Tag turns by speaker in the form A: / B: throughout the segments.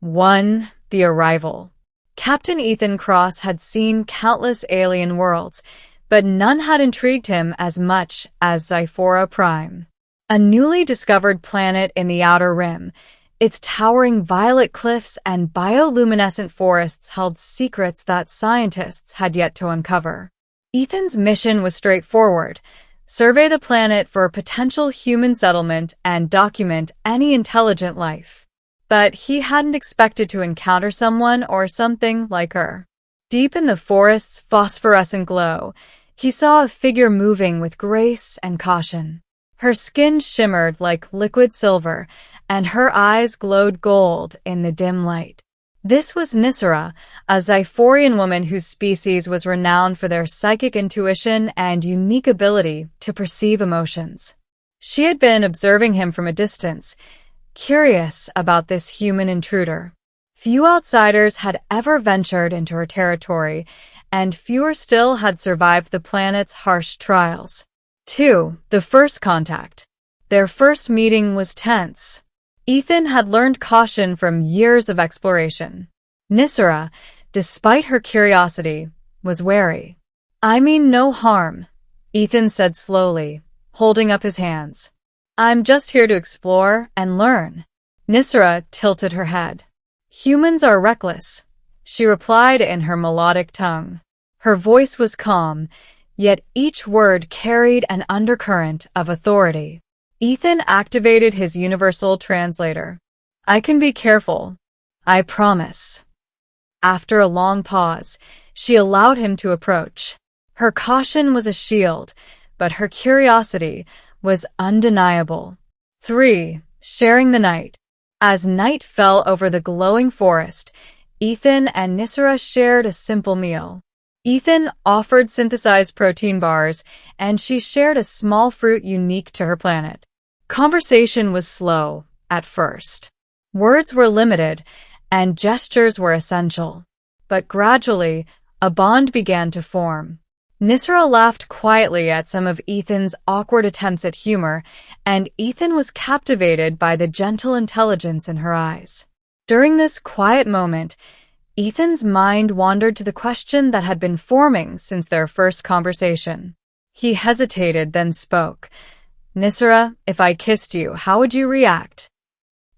A: 1. The Arrival. Captain Ethan Cross had seen countless alien worlds, but none had intrigued him as much as Zyphora Prime. A newly discovered planet in the Outer Rim, its towering violet cliffs and bioluminescent forests held secrets that scientists had yet to uncover. Ethan's mission was straightforward: survey the planet for a potential human settlement and document any intelligent life. But he hadn't expected to encounter someone or something like her. Deep in the forest's phosphorescent glow, he saw a figure moving with grace and caution. Her skin shimmered like liquid silver, and her eyes glowed gold in the dim light. This was Nysera, a Zyphorian woman whose species was renowned for their psychic intuition and unique ability to perceive emotions. She had been observing him from a distance, curious about this human intruder. Few outsiders had ever ventured into her territory, and fewer still had survived the planet's harsh trials. 2. The First Contact. Their first meeting was tense. Ethan had learned caution from years of exploration. Nysera, despite her curiosity, was wary. "I mean no harm," Ethan said slowly, holding up his hands. "I'm just here to explore and learn." Nysera tilted her head. "Humans are reckless," she replied in her melodic tongue. Her voice was calm, yet each word carried an undercurrent of authority. Ethan activated his universal translator. "I can be careful. I promise." After a long pause, she allowed him to approach. Her caution was a shield, but her curiosity was undeniable. 3. Sharing the night. As night fell over the glowing forest, Ethan and Nysera shared a simple meal. Ethan offered synthesized protein bars, and she shared a small fruit unique to her planet. Conversation was slow at first. Words were limited, and gestures were essential. But gradually, a bond began to form. Nysera laughed quietly at some of Ethan's awkward attempts at humor, and Ethan was captivated by the gentle intelligence in her eyes. During this quiet moment, Ethan's mind wandered to the question that had been forming since their first conversation. He hesitated, then spoke. "Nysera, if I kissed you, how would you react?"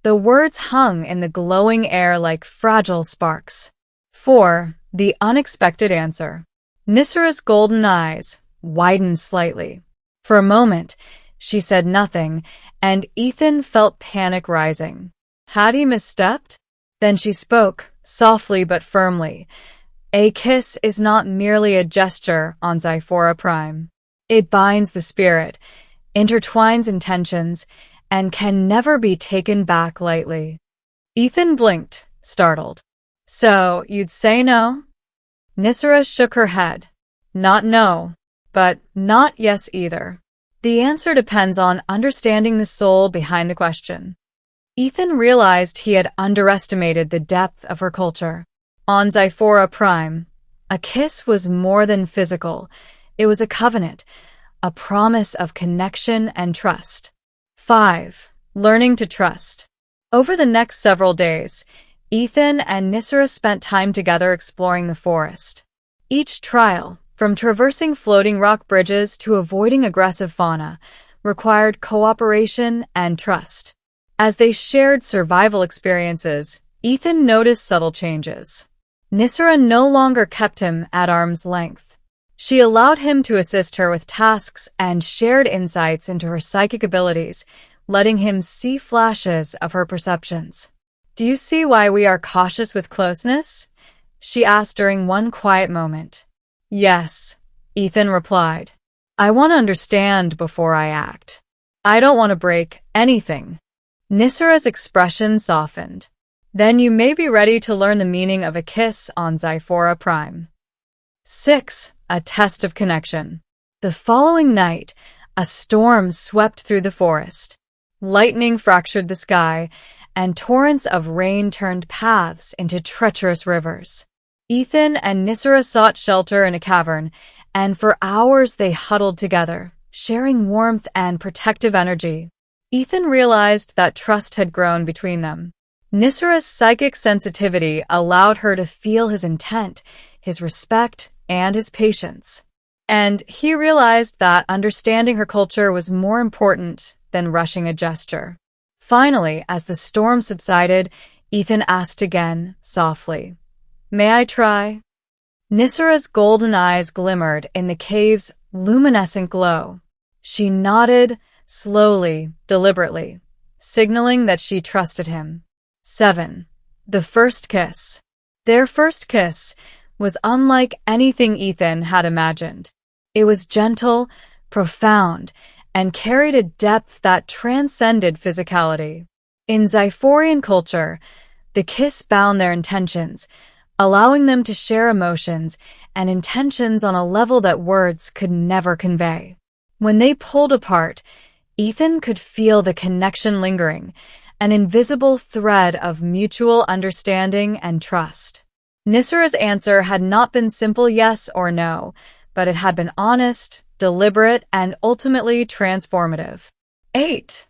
A: The words hung in the glowing air like fragile sparks. 4. The Unexpected Answer. Nysera's golden eyes widened slightly. For a moment, she said nothing, and Ethan felt panic rising. Had he misstepped? Then she spoke, softly but firmly. "A kiss is not merely a gesture on Zyphora Prime. It binds the spirit, intertwines intentions, and can never be taken back lightly." Ethan blinked, startled. "So, you'd say no?" Nysera shook her head. "Not no, but not yes either. The answer depends on understanding the soul behind the question." Ethan realized he had underestimated the depth of her culture. On Zyphora Prime, a kiss was more than physical. It was a covenant, a promise of connection and trust. 5. Learning to trust. Over the next several days, Ethan and Nysera spent time together exploring the forest. Each trial, from traversing floating rock bridges to avoiding aggressive fauna, required cooperation and trust. As they shared survival experiences, Ethan noticed subtle changes. Nysera no longer kept him at arm's length. She allowed him to assist her with tasks and shared insights into her psychic abilities, letting him see flashes of her perceptions. "Do you see why we are cautious with closeness?" she asked during one quiet moment. "Yes," Ethan replied. "I want to understand before I act. I don't want to break anything." Nysera's expression softened. "Then you may be ready to learn the meaning of a kiss on Zyphora Prime." 6. A Test of Connection. The following night, a storm swept through the forest. Lightning fractured the sky, and torrents of rain turned paths into treacherous rivers. Ethan and Nysera sought shelter in a cavern, and for hours they huddled together, sharing warmth and protective energy. Ethan realized that trust had grown between them. Nysera's psychic sensitivity allowed her to feel his intent, his respect, and his patience. And he realized that understanding her culture was more important than rushing a gesture. Finally, as the storm subsided, Ethan asked again, softly, "May I try?" Nysera's golden eyes glimmered in the cave's luminescent glow. She nodded, slowly, deliberately, signaling that she trusted him. 7. The first kiss. Their first kiss was unlike anything Ethan had imagined. It was gentle, profound, and carried a depth that transcended physicality. In Zyphorian culture, the kiss bound their intentions, allowing them to share emotions and intentions on a level that words could never convey. When they pulled apart, Ethan could feel the connection lingering, an invisible thread of mutual understanding and trust. Nysera's answer had not been simple yes or no, but it had been honest, deliberate, and ultimately transformative. 8.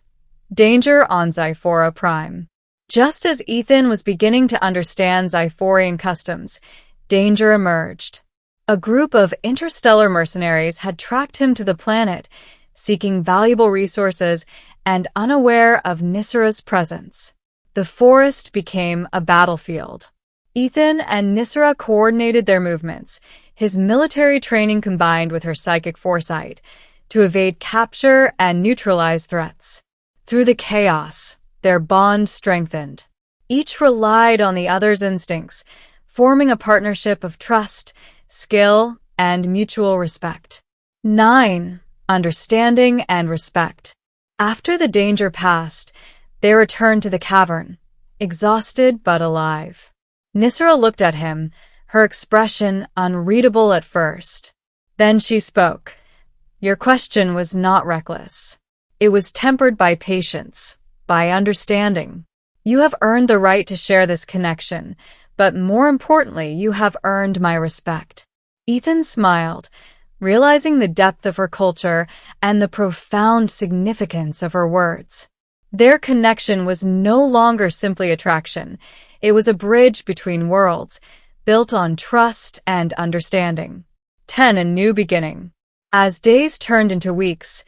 A: Danger on Zyphora Prime. Just as Ethan was beginning to understand Zyphorian customs, danger emerged. A group of Interstellar Mercenaries had tracked him to the planet, seeking valuable resources and unaware of Nysera's presence. The forest became a battlefield. Ethan and Nysera coordinated their movements, his military training combined with her psychic foresight, to evade capture and neutralize threats. Through the chaos, their bond strengthened. Each relied on the other's instincts, forming a partnership of trust, skill, and mutual respect. 9. Understanding and respect. After the danger passed, they returned to the cavern, exhausted but alive. Nysera looked at him, her expression unreadable at first. Then she spoke. "Your question was not reckless. It was tempered by patience, by understanding. You have earned the right to share this connection, but more importantly, you have earned my respect." Ethan smiled, realizing the depth of her culture and the profound significance of her words. Their connection was no longer simply attraction. It was a bridge between worlds, built on trust and understanding. 10. A new beginning. As days turned into weeks,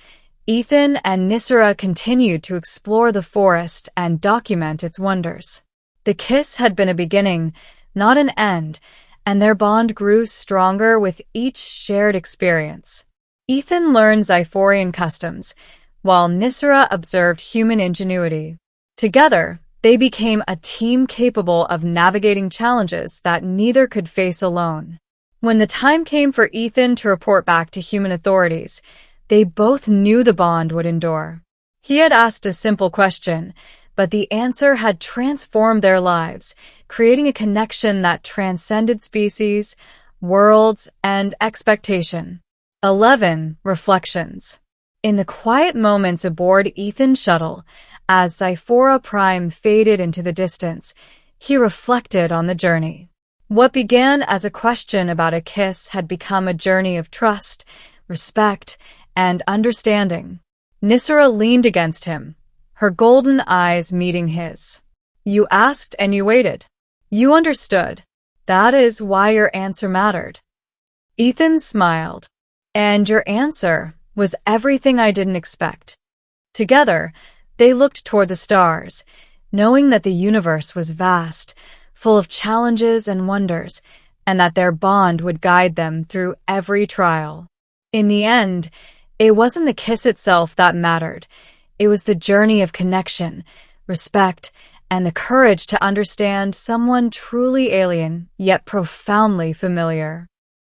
A: Ethan and Nysera continued to explore the forest and document its wonders. The kiss had been a beginning, not an end, and their bond grew stronger with each shared experience. Ethan learned Zyphorian customs, while Nysera observed human ingenuity. Together, they became a team capable of navigating challenges that neither could face alone. When the time came for Ethan to report back to human authorities, they both knew the bond would endure. He had asked a simple question, but the answer had transformed their lives, creating a connection that transcended species, worlds, and expectation. 11. Reflections. In the quiet moments aboard Ethan's shuttle, as Zyphora Prime faded into the distance, he reflected on the journey. What began as a question about a kiss had become a journey of trust, respect, and understanding. Nysera leaned against him, her golden eyes meeting his. "You asked and you waited. You understood. That is why your answer mattered." Ethan smiled. "And your answer was everything I didn't expect." Together, they looked toward the stars, knowing that the universe was vast, full of challenges and wonders, and that their bond would guide them through every trial. In the end, it wasn't the kiss itself that mattered. It was the journey of connection, respect, and the courage to understand someone truly alien, yet profoundly familiar.